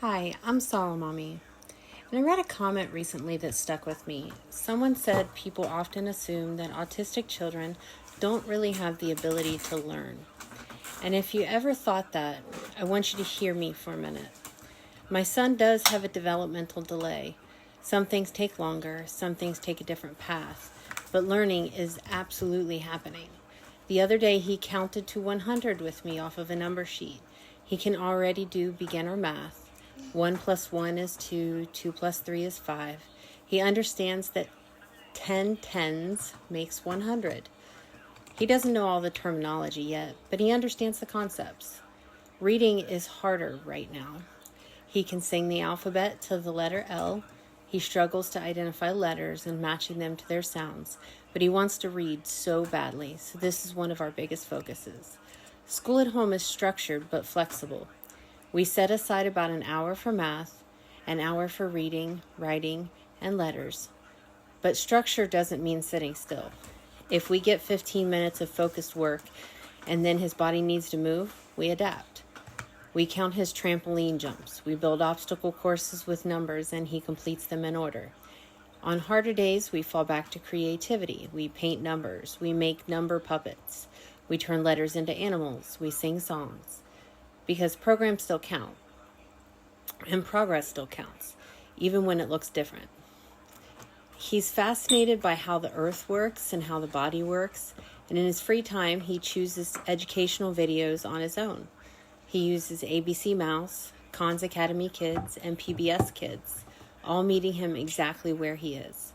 Hi, I'm Solomommy, and I read a comment recently that stuck with me. Someone said people often assume that autistic children don't really have the ability to learn. And if you ever thought that, I want you to hear me for a minute. My son does have a developmental delay. Some things take longer, some things take a different path, but learning is absolutely happening. The other day he counted to 100 with me off of a number sheet. He can already do beginner math. 1 plus 1 is 2, 2 plus 3 is 5. He understands that 10 tens makes 100. He doesn't know all the terminology yet, but he understands the concepts. Reading is harder right now. He can sing the alphabet to the letter L. He struggles to identify letters and matching them to their sounds, but he wants to read so badly, so this is one of our biggest focuses. School at home is structured but flexible. We set aside about an hour for math, an hour for reading, writing, and letters. But structure doesn't mean sitting still. If we get 15 minutes of focused work and then his body needs to move, we adapt. We count his trampoline jumps. We build obstacle courses with numbers and he completes them in order. On harder days, we fall back to creativity. We paint numbers. We make number puppets. We turn letters into animals. We sing songs. Because programs still count. And progress still counts, even when it looks different. He's fascinated by how the earth works and how the body works. And in his free time, he chooses educational videos on his own. He uses ABC Mouse, Khan's Academy Kids, and PBS Kids, all meeting him exactly where he is.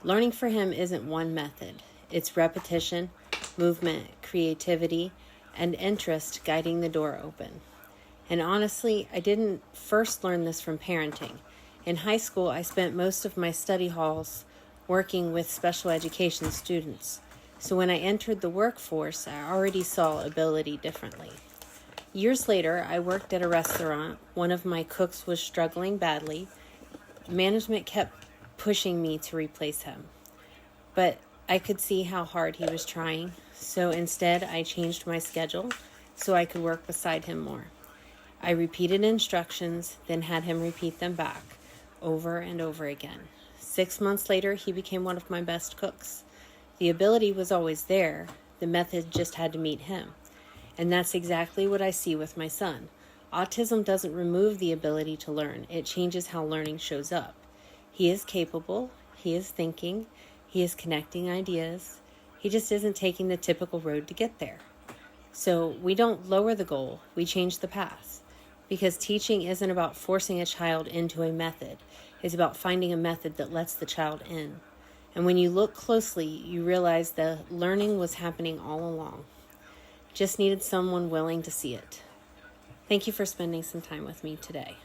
Learning for him isn't one method. It's repetition, movement, creativity, and interest guiding the door open. And honestly, I didn't first learn this from parenting. In high school, I spent most of my study halls working with special education students. So when I entered the workforce, I already saw ability differently. Years later, I worked at a restaurant. One of my cooks was struggling badly. Management kept pushing me to replace him. But I could see how hard he was trying. So instead, I changed my schedule so I could work beside him more. I repeated instructions, then had him repeat them back, over and over again. 6 months later, he became one of my best cooks. The ability was always there. The method just had to meet him. And that's exactly what I see with my son. Autism doesn't remove the ability to learn. It changes how learning shows up. He is capable. He is thinking. He is connecting ideas. He just isn't taking the typical road to get there. So we don't lower the goal. We change the path. Because teaching isn't about forcing a child into a method. It's about finding a method that lets the child in. And when you look closely, you realize the learning was happening all along. Just needed someone willing to see it. Thank you for spending some time with me today.